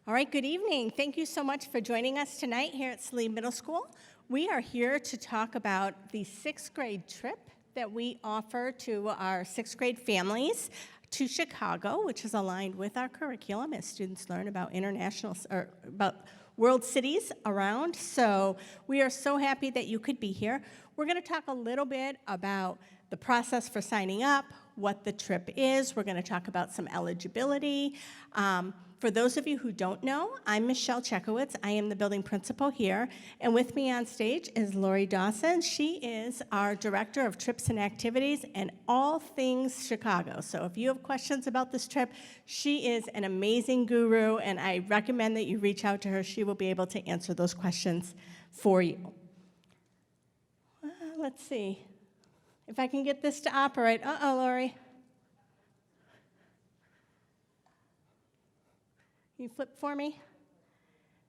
All right, good evening. Thank you so much for joining us tonight here at Saline Middle School. We are here to talk about the sixth grade trip that we offer to our sixth grade families to Chicago, which is aligned with our curriculum as students learn about about world cities around. So we are so happy that you could be here. We're going to talk a little bit about the process for signing up, what the trip is. We're going to talk about some eligibility. For those of you who don't know, I'm Michelle Chekowitz. I am the building principal here. And with me on stage is Lori Dawson. She is our Director of Trips and Activities and all things Chicago. So if you have questions about this trip, she is an amazing guru, and I recommend that you reach out to her. She will be able to answer those questions for you. Let's see if I can get this to operate. Uh-oh, Lori. Can you flip for me?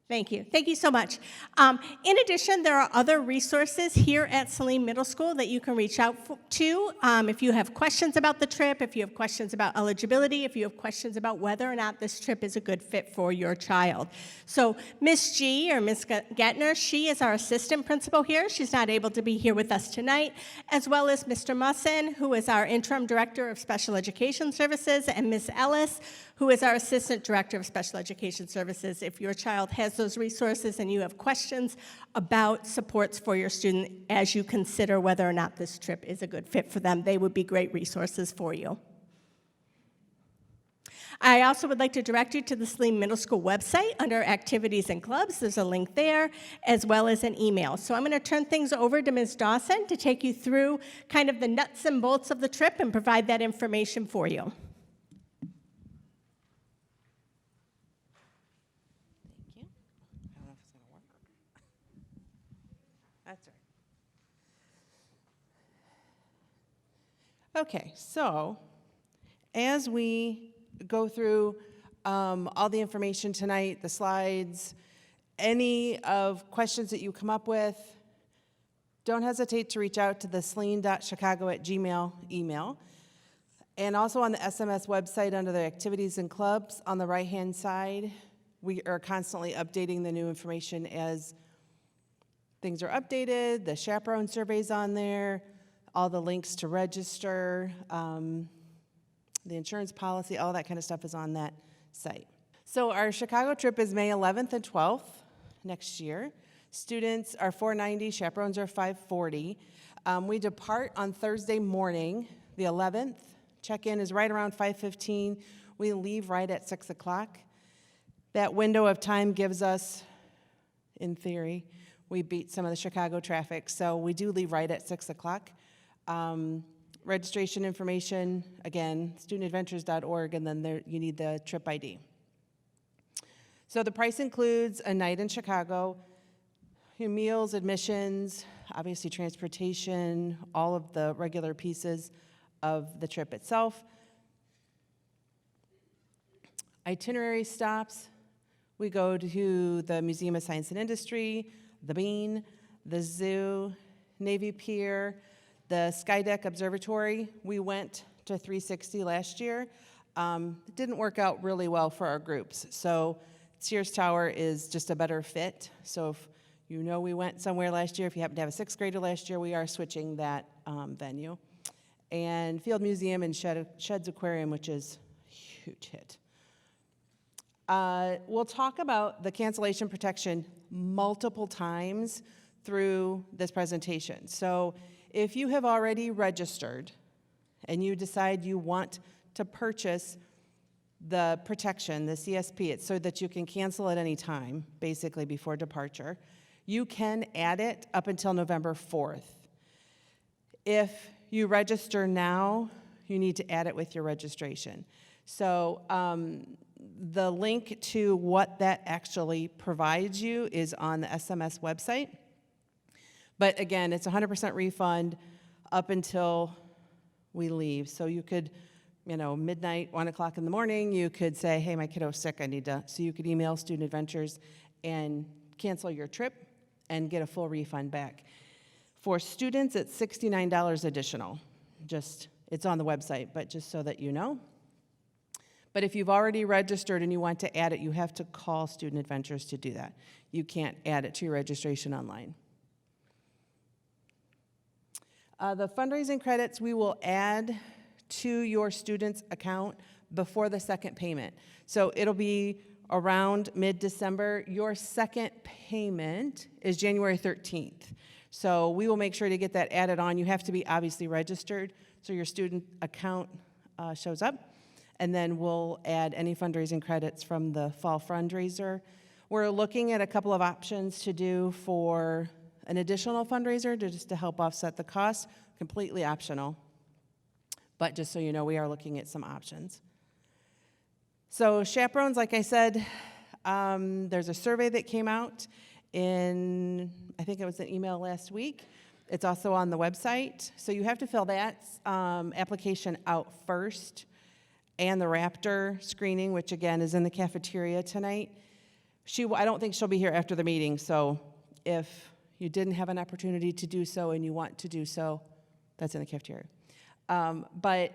Thank you. Thank you so much. In addition, there are other resources here at Saline Middle School that you can reach out to if you have questions about the trip, if you have questions about eligibility, if you have questions about whether or not this trip is a good fit for your child. So Miss G, or Miss Gettner, she is our assistant principal here. She's not able to be here with us tonight, as well as Mr. Musson, who is our interim director of special education services, and Miss Ellis, who is our Assistant Director of Special Education Services. If your child has those resources and you have questions about supports for your student as you consider whether or not this trip is a good fit for them, they would be great resources for you. I also would like to direct you to the Saline Middle School website under Activities and Clubs. There's a link there, as well as an email. So I'm going to turn things over to Ms. Dawson to take you through kind of the nuts and bolts of the trip and provide that information for you. Okay, so as we go through all the information tonight, the slides, any of questions that you come up with, don't hesitate to reach out to the saline.chicago@gmail email. And also on the SMS website under the activities and clubs on the right-hand side, we are constantly updating the new information as things are updated. The chaperone survey's on there, all the links to register, the insurance policy, all that kind of stuff is on that site. So our Chicago trip is May 11th and 12th next year. Students are $490, chaperones are $540. We depart on Thursday morning, the 11th. Check-in is right around 5:15. We leave right at 6 o'clock. That window of time gives us, in theory, we beat some of the Chicago traffic, so we do leave right at 6 o'clock. Registration information, again, studentadventures.org, and then there you need the trip ID. So the price includes a night in Chicago, meals, admissions, obviously transportation, all of the regular pieces of the trip itself. Itinerary stops, we go to the Museum of Science and Industry, the Bean, the Zoo, Navy Pier, the Skydeck Observatory. We went to 360 last year. It didn't work out really well for our groups. So Sears Tower is just a better fit. So if you know we went somewhere last year, if you happen to have a sixth grader last year, we are switching that venue. And Field Museum and Sheds Aquarium, which is a huge hit. We'll talk about the cancellation protection multiple times through this presentation. So if you have already registered and you decide you want to purchase the protection, the CSP, it's so that you can cancel at any time, basically before departure, you can add it up until November 4th. If you register now, you need to add it with your registration. So the link to what that actually provides you is on the SMS website. But again, it's 100% refund up until we leave. So you could, midnight, 1 o'clock in the morning, you could say, hey, my kiddo's sick, I need to. So you could email Student Adventures and cancel your trip and get a full refund back. For students, it's $69 additional. It's on the website, but just so that you know. But if you've already registered and you want to add it, you have to call Student Adventures to do that. You can't add it to your registration online. The fundraising credits we will add to your student's account before the second payment. So it'll be around mid-December. Your second payment is January 13th. So we will make sure to get that added on. You have to be obviously registered so your student account shows up. And then we'll add any fundraising credits from the fall fundraiser. We're looking at a couple of options to do for an additional fundraiser just to help offset the cost, completely optional. But just so you know, we are looking at some options. So chaperones, like I said, there's a survey that came out in, I think it was an email last week. It's also on the website. So you have to fill that application out first, and the Raptor screening, which again is in the cafeteria tonight. I don't think she'll be here after the meeting, so if you didn't have an opportunity to do so and you want to do so, that's in the cafeteria. But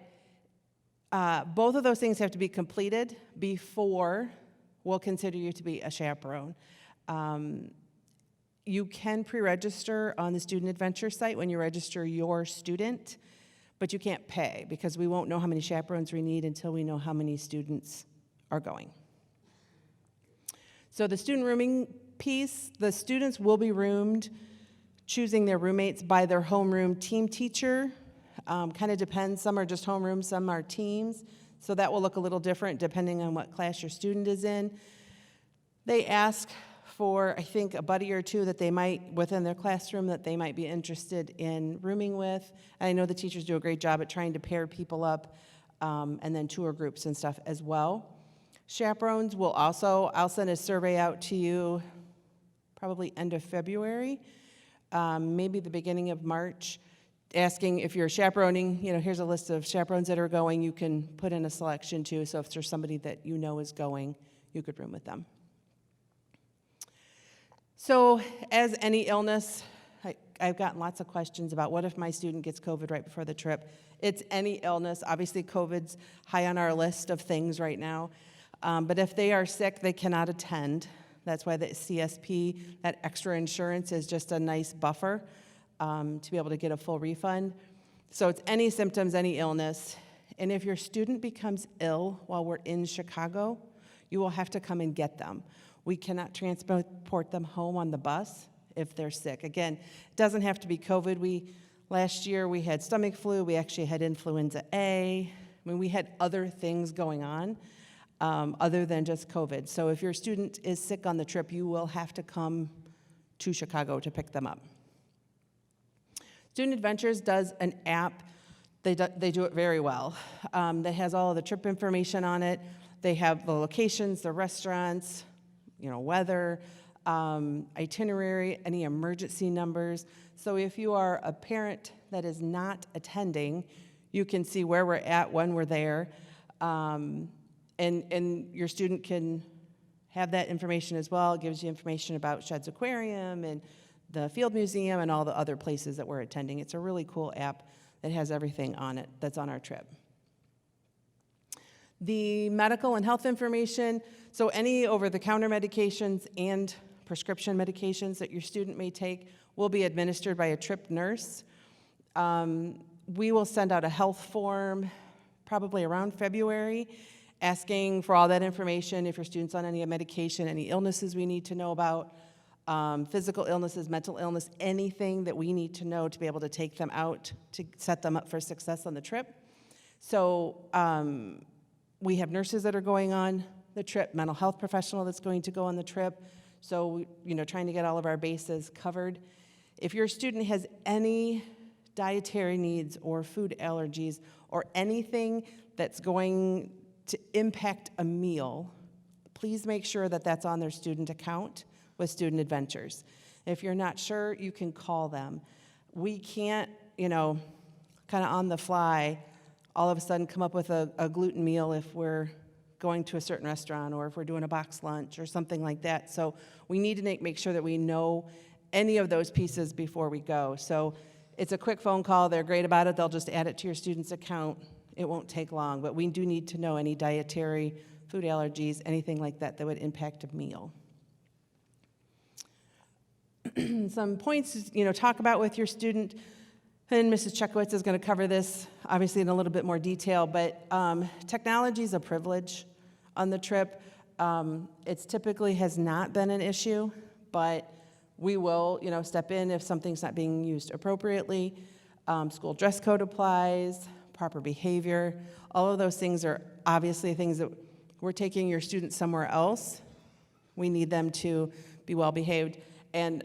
both of those things have to be completed before we'll consider you to be a chaperone. You can pre-register on the Student Adventure site when you register your student, but you can't pay because we won't know how many chaperones we need until we know how many students are going. So the student rooming piece, the students will be roomed, choosing their roommates by their homeroom team teacher. Kind of depends, some are just homeroom, some are teams. So that will look a little different depending on what class your student is in. They ask for, I think, a buddy or two that they might, within their classroom, that they might be interested in rooming with. And I know the teachers do a great job at trying to pair people up and then tour groups and stuff as well. Chaperones will also, I'll send a survey out to you probably end of February, maybe the beginning of March, asking if you're chaperoning, here's a list of chaperones that are going, you can put in a selection too, so if there's somebody that you know is going, you could room with them. So as any illness, I've gotten lots of questions about what if my student gets COVID right before the trip. It's any illness. Obviously, COVID's high on our list of things right now. But if they are sick, they cannot attend. That's why the CSP, that extra insurance, is just a nice buffer to be able to get a full refund. So it's any symptoms, any illness. And if your student becomes ill while we're in Chicago, you will have to come and get them. We cannot transport them home on the bus if they're sick. Again, it doesn't have to be COVID. Last year we had stomach flu. We actually had influenza A. We had other things going on other than just COVID. So if your student is sick on the trip, you will have to come to Chicago to pick them up. Student Adventures does an app. They do it very well. That has all of the trip information on it. They have the locations, the restaurants, weather, itinerary, any emergency numbers. So if you are a parent that is not attending, you can see where we're at when we're there, and your student can have that information as well. It gives you information about Shed's Aquarium and the Field Museum and all the other places that we're attending. It's a really cool app that has everything on it that's on our trip. The medical and health information, so any over-the-counter medications and prescription medications that your student may take will be administered by a trip nurse. We will send out a health form probably around February asking for all that information, if your student's on any medication, any illnesses we need to know about, physical illnesses, mental illness, anything that we need to know to be able to take them out to set them up for success on the trip. So we have nurses that are going on the trip, mental health professional that's going to go on the trip. So, trying to get all of our bases covered. If your student has any dietary needs or food allergies or anything that's going to impact a meal, please make sure that that's on their student account with Student Adventures. If you're not sure, you can call them. We can't, kind of on the fly, all of a sudden come up with a gluten meal if we're going to a certain restaurant or if we're doing a box lunch or something like that. So we need to make sure that we know any of those pieces before we go. So it's a quick phone call. They're great about it. They'll just add it to your student's account It won't take long, but we do need to know any dietary, food allergies, anything like that that would impact a meal. Some points, talk about with your student, and Mrs. Chekowitz is going to cover this, obviously, in a little bit more detail, but technology is a privilege on the trip. It typically has not been an issue, but we will, step in if something's not being used appropriately. School dress code applies, proper behavior. All of those things are obviously things that we're taking your students somewhere else. We need them to be well behaved. And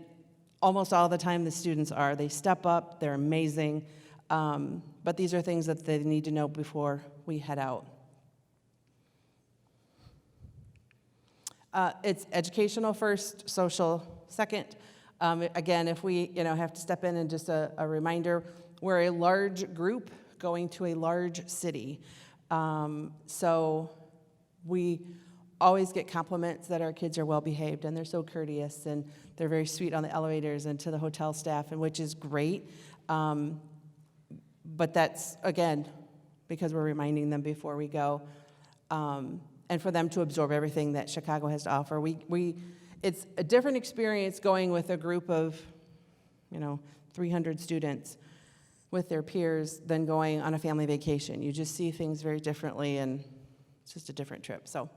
almost all the time the students are. They step up, they're amazing. But these are things that they need to know before we head out. It's educational first, social second. Again, if we have to step in and just a reminder, we're a large group going to a large city. So we always get compliments that our kids are well behaved and they're so courteous and they're very sweet on the elevators and to the hotel staff, and which is great. But that's, again, because we're reminding them before we go. And for them to absorb everything that Chicago has to offer. It's a different experience going with a group of, 300 students with their peers than going on a family vacation. You just see things very differently, and it's just a different trip. So,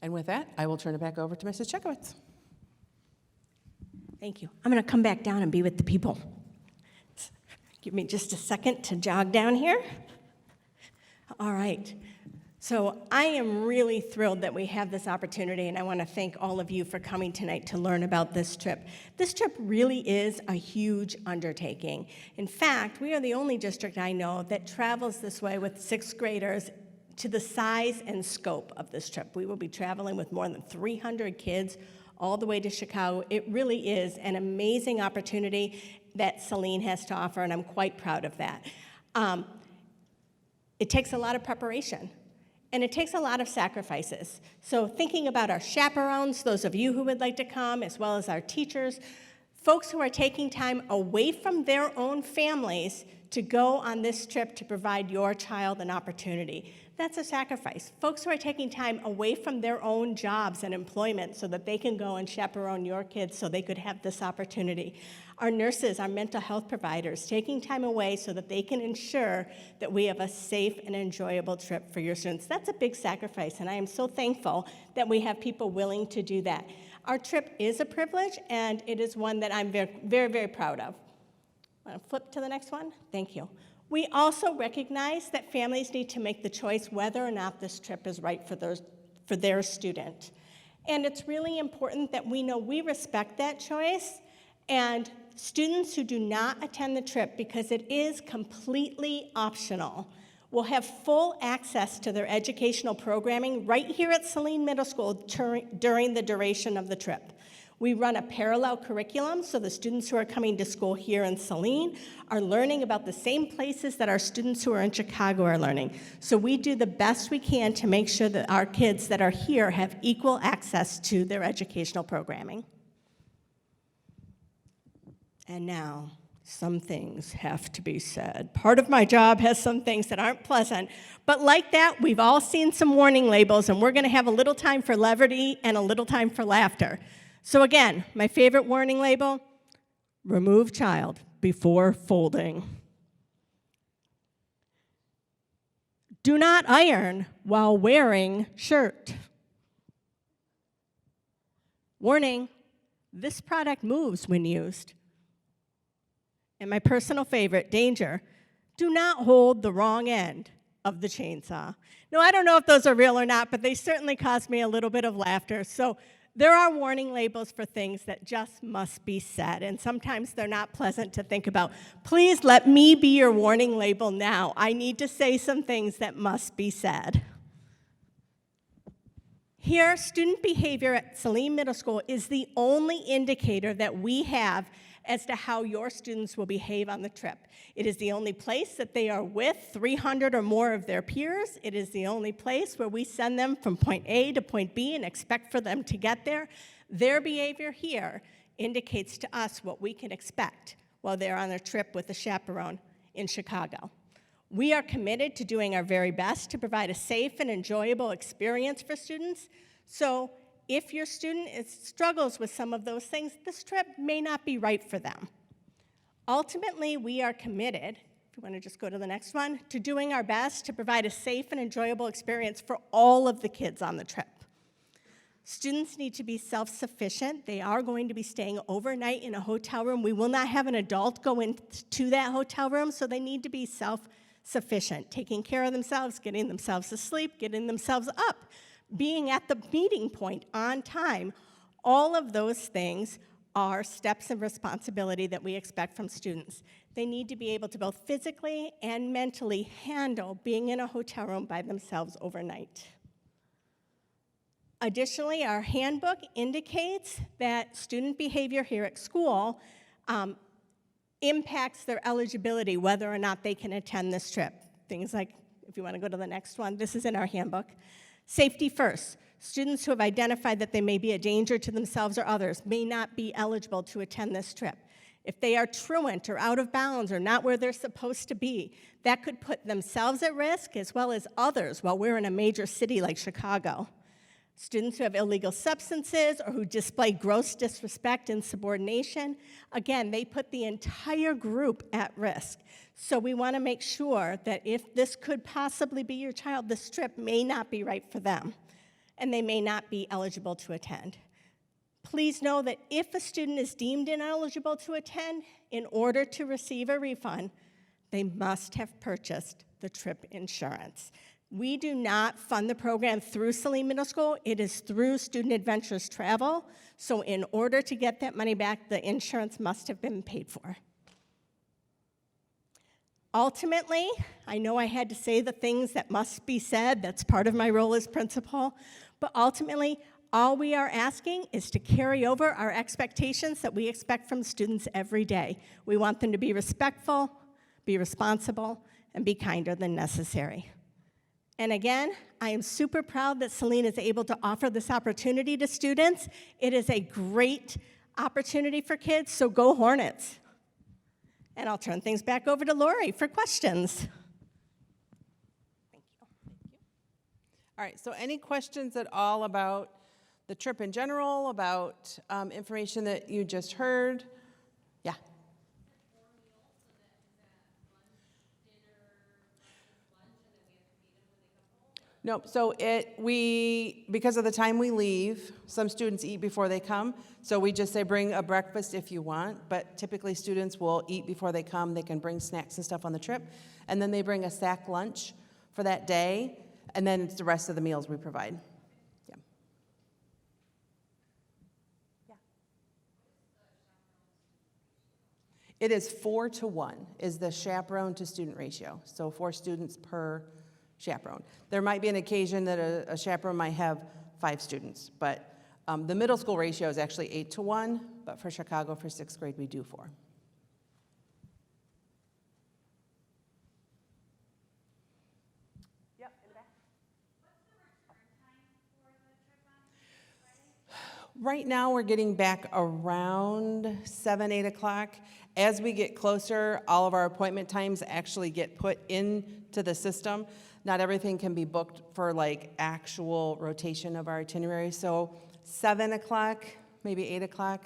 and with that, I will turn it back over to Mrs. Chekowitz. Thank you. I'm going to come back down and be with the people. Give me just a second to jog down here. All right. So I am really thrilled that we have this opportunity, and I want to thank all of you for coming tonight to learn about this trip. This trip really is a huge undertaking. In fact, we are the only district I know that travels this way with sixth graders to the size and scope of this trip. We will be traveling with more than 300 kids all the way to Chicago. It really is an amazing opportunity that Celine has to offer, and I'm quite proud of that. It takes a lot of preparation. And it takes a lot of sacrifices. So thinking about our chaperones, those of you who would like to come, as well as our teachers, folks who are taking time away from their own families to go on this trip to provide your child an opportunity. That's a sacrifice. Folks who are taking time away from their own jobs and employment so that they can go and chaperone your kids so they could have this opportunity. Our nurses, our mental health providers, taking time away so that they can ensure that we have a safe and enjoyable trip for your students. That's a big sacrifice, and I am so thankful that we have people willing to do that. Our trip is a privilege, and it is one that I'm very, very, very proud of. Want to flip to the next one? Thank you. We also recognize that families need to make the choice whether or not this trip is right for their student. And it's really important that we know we respect that choice, and students who do not attend the trip, because it is completely optional, will have full access to their educational programming right here at Celine Middle School during the duration of the trip. We run a parallel curriculum, so the students who are coming to school here in Celine are learning about the same places that our students who are in Chicago are learning. So we do the best we can to make sure that our kids that are here have equal access to their educational programming. And now, some things have to be said. Part of my job has some things that aren't pleasant, but like that, we've all seen some warning labels, and we're going to have a little time for levity and a little time for laughter. So again, my favorite warning label, remove child before folding. Do not iron while wearing shirt. Warning, this product moves when used. And my personal favorite, danger, do not hold the wrong end of the chainsaw. Now, I don't know if those are real or not, but they certainly caused me a little bit of laughter. So there are warning labels for things that just must be said, and sometimes they're not pleasant to think about. Please let me be your warning label now. I need to say some things that must be said. Here, student behavior at Celine Middle School is the only indicator that we have as to how your students will behave on the trip. It is the only place that they are with 300 or more of their peers. It is the only place where we send them from point A to point B and expect for them to get there. Their behavior here indicates to us what we can expect while they're on their trip with a chaperone in Chicago. We are committed to doing our very best to provide a safe and enjoyable experience for students. So if your student struggles with some of those things, this trip may not be right for them. Ultimately, we are committed, if you want to just go to the next one, to doing our best to provide a safe and enjoyable experience for all of the kids on the trip. Students need to be self-sufficient. They are going to be staying overnight in a hotel room. We will not have an adult go into that hotel room, so they need to be self-sufficient, taking care of themselves, getting themselves to sleep, getting themselves up, being at the meeting point on time. All of those things are steps of responsibility that we expect from students. They need to be able to both physically and mentally handle being in a hotel room by themselves overnight. Additionally, our handbook indicates that student behavior here at school impacts their eligibility, whether or not they can attend this trip. Things like, if you want to go to the next one, this is in our handbook. Safety first. Students who have identified that they may be a danger to themselves or others may not be eligible to attend this trip. If they are truant or out of bounds or not where they're supposed to be, that could put themselves at risk as well as others while we're in a major city like Chicago. Students who have illegal substances or who display gross disrespect and subordination, again, they put the entire group at risk. So we want to make sure that if this could possibly be your child, this trip may not be right for them, and they may not be eligible to attend. Please know that if a student is deemed ineligible to attend, in order to receive a refund, they must have purchased the trip insurance. We do not fund the program through Saline Middle School. It is through Student Adventures Travel. So in order to get that money back, the insurance must have been paid for. Ultimately, I know I had to say the things that must be said. That's part of my role as principal. But ultimately, all we are asking is to carry over our expectations that we expect from students every day. We want them to be respectful, be responsible, and be kinder than necessary. And again, I am super proud that Saline is able to offer this opportunity to students. It is a great opportunity for kids, so go Hornets. And I'll turn things back over to Lori for questions. Thank you. All right, so any questions at all about the trip in general, about information that you just heard? Yeah. Nope, so because of the time we leave, some students eat before they come, so we just say bring a breakfast if you want, but typically students will eat before they come. They can bring snacks and stuff on the trip, and then they bring a sack lunch for that day, and then it's the rest of the meals we provide. Yeah. Yeah. It is 4-to-1 is the chaperone to student ratio, so 4 students per chaperone. There might be an occasion that a chaperone might have 5 students, but the middle school ratio is actually 8-to-1, but for Chicago, for 6th grade, we do 4. Yep, in the back. What's the return time for the trip on Friday? Right now, we're getting back around 7, 8 o'clock. As we get closer, all of our appointment times actually get put into the system. Not everything can be booked for like actual rotation of our itinerary. So 7 o'clock, maybe 8 o'clock,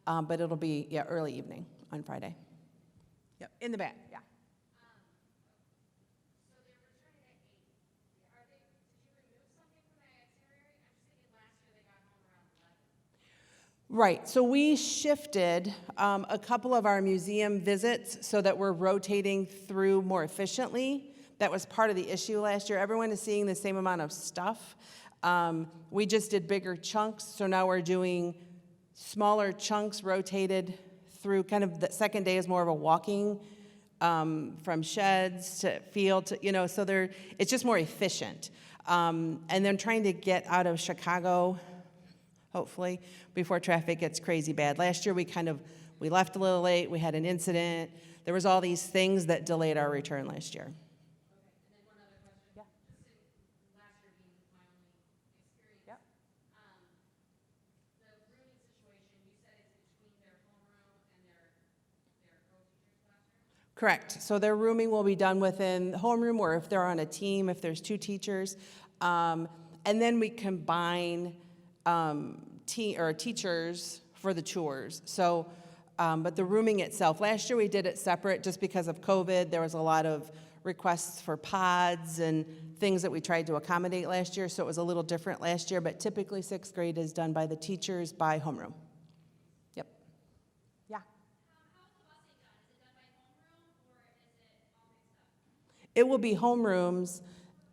but it'll be early evening on Friday. Yep, in the back, yeah. So they're returning at 8. Did you remove something from that itinerary? I'm just thinking last year they got home around 11. Right, so we shifted a couple of our museum visits so that we're rotating through more efficiently. That was part of the issue last year. Everyone is seeing the same amount of stuff. We just did bigger chunks, so now we're doing smaller chunks rotated through. Kind of the second day is more of a walking from sheds to field to, so it's just more efficient. And then trying to get out of Chicago, hopefully, before traffic gets crazy bad. Last year we left a little late, we had an incident. There was all these things that delayed our return last year. Correct. So their rooming will be done within homeroom, or if they're on a team, if there's 2 teachers. And then we combine teachers for the tours. So, but the rooming itself, last year we did it separate just because of COVID. There was a lot of requests for pods and things that we tried to accommodate last year, so it was a little different last year, but typically 6th grade is done by the teachers by homeroom. Yep. Yeah. How is the busing done? Is it done by homeroom or is it all mixed up? It will be homerooms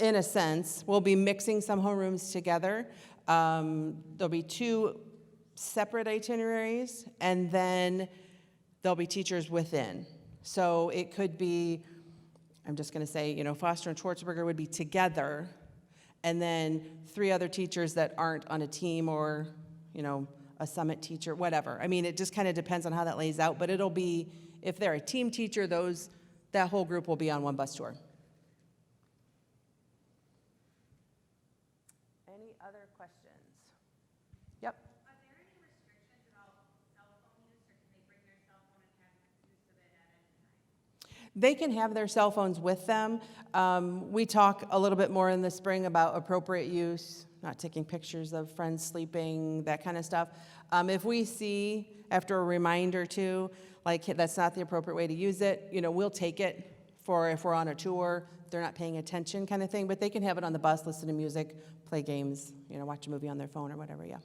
in a sense. We'll be mixing some homerooms together. There'll be 2 separate itineraries, and then there'll be teachers within. So it could be, I'm just going to say, Foster and Schwartzberger would be together, and then 3 other teachers that aren't on a team or, a summit teacher, whatever. I mean, it just kind of depends on how that lays out, but it'll be, if they're a team teacher, that whole group will be on one bus tour. Any other questions? Yep. Are there any restrictions about cell phone use, or can they bring their cell phone and have use of it at any time? They can have their cell phones with them. We talk a little bit more in the spring about appropriate use, not taking pictures of friends sleeping, that kind of stuff. If we see after a reminder too, like that's not the appropriate way to use it, we'll take it for if we're on a tour, they're not paying attention kind of thing, but they can have it on the bus, listen to music, play games, watch a movie on their phone or whatever, yeah.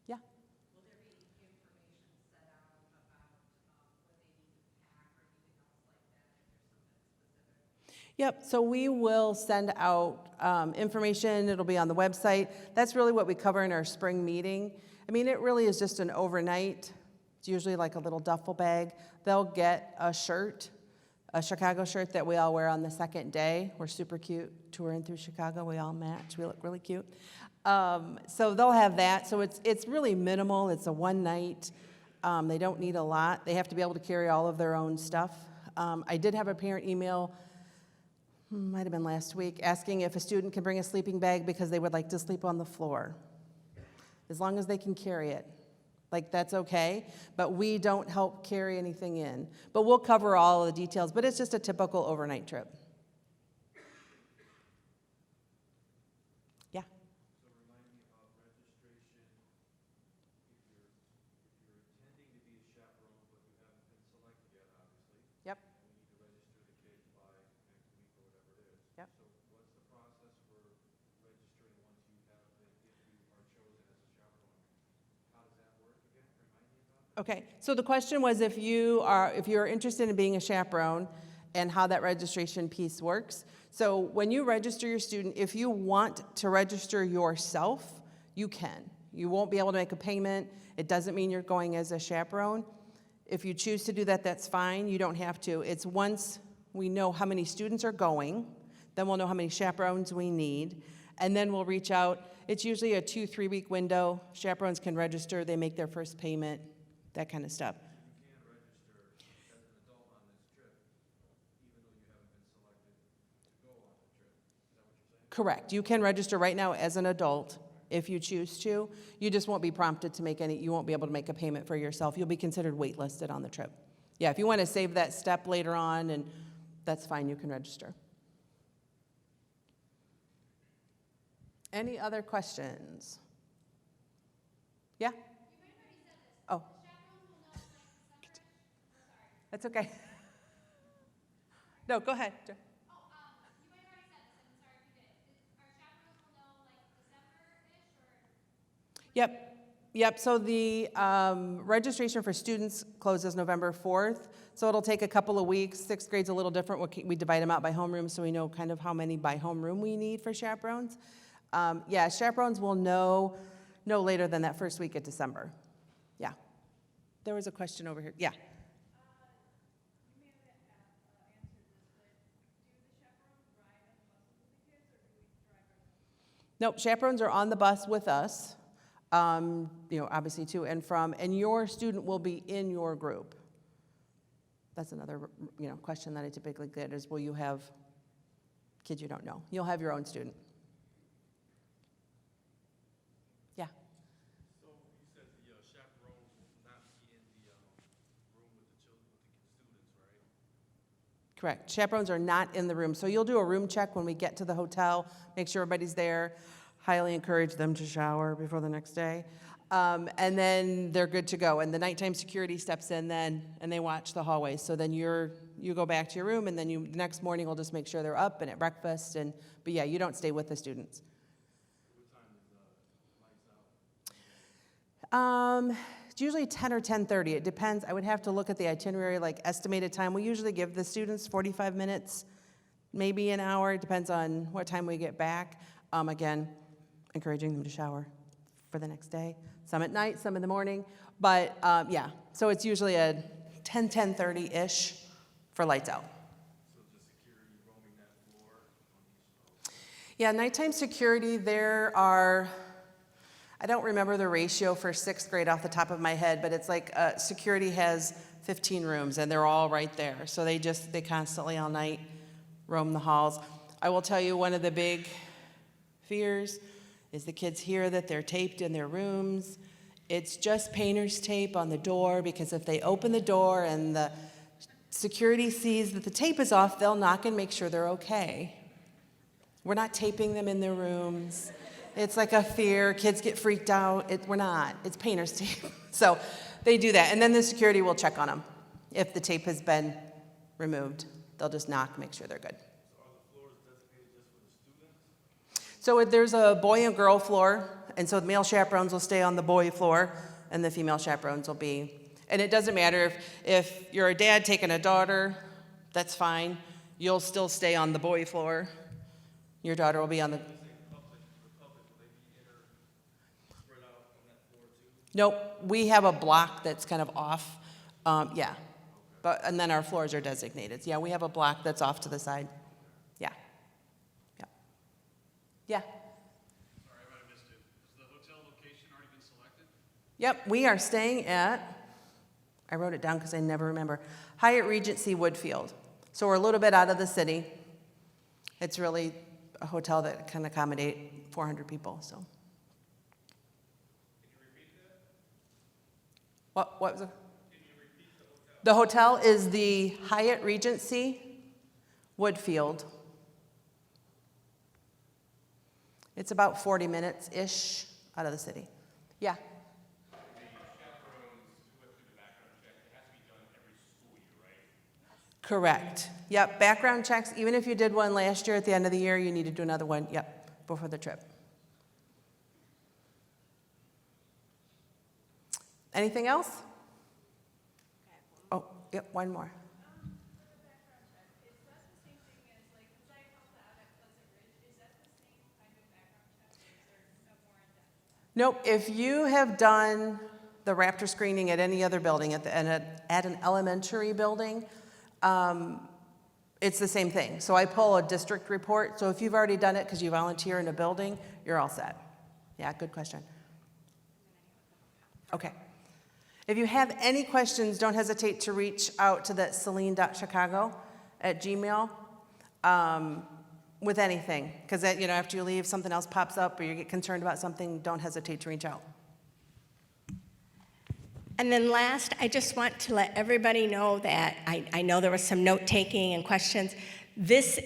Yeah. Will there be information set out about what they need to pack or anything else like that if there's something specific? Yep, so we will send out information, it'll be on the website. That's really what we cover in our spring meeting. I mean, it really is just an overnight, it's usually like a little duffel bag. They'll get a shirt, a Chicago shirt that we all wear on the second day. We're super cute touring through Chicago, we all match, we look really cute. So they'll have that, so it's really minimal, it's a one night. They don't need a lot, they have to be able to carry all of their own stuff. I did have a parent email, might have been last week, asking if a student can bring a sleeping bag because they would like to sleep on the floor. As long as they can carry it. Like, that's okay, but we don't help carry anything in. But we'll cover all the details, but it's just a typical overnight trip. Yeah? So remind me about registration. If you're intending to be a chaperone, but you haven't been selected yet, obviously. Yep. And we need to register the kids by next week or whatever it is. Yep. So what's the process for registering once you have been, if you are chosen as a chaperone? How does that work again? Remind me about that. Okay, so the question was if you're interested in being a chaperone and how that registration piece works. So when you register your student, if you want to register yourself, you can. You won't be able to make a payment. It doesn't mean you're going as a chaperone. If you choose to do that, that's fine. You don't have to. It's once we know how many students are going, then we'll know how many chaperones we need, and then we'll reach out. It's usually a 2-3 week window. Chaperones can register, they make their first payment, that kind of stuff. You can register as an adult on this trip, even though you haven't been selected to go on the trip. Is that what you're saying? Correct. You can register right now as an adult if you choose to. You just won't be prompted to make you won't be able to make a payment for yourself. You'll be considered waitlisted on the trip. Yeah, if you want to save that step later on, and that's fine, you can register. Any other questions? Yeah? You might have already said this. Oh, The chaperones will know like December-ish. Sorry. that's okay. No, go ahead. Oh, you might have already said this, and I'm sorry if you did. Our chaperones will know like December-ish or? Yep. So the registration for students closes November 4th. So it'll take a couple of weeks. 6th grade's a little different. We divide them out by homeroom, so we know kind of how many by homeroom we need for chaperones. Yeah, chaperones will know no later than that first week of December. Yeah. There was a question over here. Yeah. You may have answered this, but do the chaperones ride on the buses with the kids, or do we drive ourselves? Nope, chaperones are on the bus with us, obviously to and from, and your student will be in your group. That's another, question that I typically get is, will you have kids you don't know? You'll have your own student. Yeah. So you said the chaperones will not be in the Correct. Chaperones are not in the room. So you'll do a room check when we get to the hotel, make sure everybody's there. Highly encourage them to shower before the next day. And then they're good to go. And the nighttime security steps in then, and they watch the hallway. So then you go back to your room, and then the next morning we'll just make sure they're up and at breakfast. But yeah, you don't stay with the students. It's usually 10 or 10:30. It depends. I would have to look at the itinerary, like estimated time. We usually give the students 45 minutes, maybe an hour. It depends on what time we get back. Again, encouraging them to shower for the next day. Some at night, some in the morning. But yeah, so it's usually a 10:30-ish for lights out. So just security roaming that floor on each floor? Yeah, nighttime security, there are, I don't remember the ratio for 6th grade off the top of my head, but it's like security has 15 rooms and they're all right there. So they constantly all night roam the halls. I will tell you, one of the big fears is the kids hear that they're taped in their rooms. It's just painter's tape on the door, because if they open the door and the security sees that the tape is off, they'll knock and make sure they're okay. We're not taping them in their rooms. It's like a fear. Kids get freaked out. We're not. It's painter's tape. So they do that. And then the security will check on them. If the tape has been removed, they'll just knock, make sure they're good. So are the floors designated just for the students? So there's a boy and girl floor, and so the male chaperones will stay on the boy floor, and the female chaperones will be. And it doesn't matter if you're a dad taking a daughter, that's fine. You'll still stay on the boy floor. Your daughter will be on the. Nope, we have a block that's kind of off. Yeah, and then our floors are designated. Yeah, we have a block that's off to the side. Yeah. Yeah. Yeah. Sorry, I might have missed it. Has the hotel location already been selected? Yep, we are staying at, I wrote it down because I never remember, Hyatt Regency Woodfield. So we're a little bit out of the city. It's really a hotel that can accommodate 400 people, so. Can you repeat that? What was it? Can you repeat the hotel? The hotel is the Hyatt Regency Woodfield. It's about 40 minutes-ish out of the city. Yeah. The chaperones who went through the background check, it has to be done every school year, right? Correct. Yep, background checks. Even if you did one last year at the end of the year, you need to do another one, yep, before the trip. Anything else? Oh, yep, one more. For the background check, is that the same thing as, like, because I helped out at Pleasant Ridge, is that the same kind of background check, or is there more in depth? Nope, if you have done the Raptor screening at any other building, at an elementary building, it's the same thing. So I pull a district report. So if you've already done it because you volunteer in a building, you're all set. Yeah, good question. Okay. If you have any questions, don't hesitate to reach out to that celine.chicago@gmail with anything. Because after you leave, something else pops up or you get concerned about something, don't hesitate to reach out. And then last, I just want to let everybody know that I know there was some note-taking and questions. This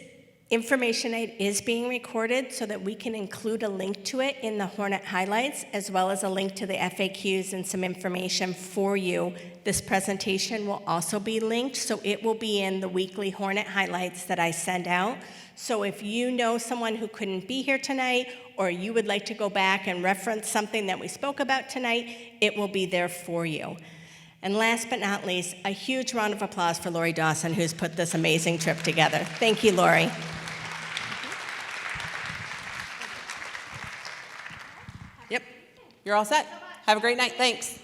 information aid is being recorded so that we can include a link to it in the Hornet highlights, as well as a link to the FAQs and some information for you. This presentation will also be linked, so it will be in the weekly Hornet highlights that I send out. So if you know someone who couldn't be here tonight, or you would like to go back and reference something that we spoke about tonight, it will be there for you. And last but not least, a huge round of applause for Lori Dawson, who's put this amazing trip together. Thank you, Lori. Yep, you're all set. Have a great night. Thanks.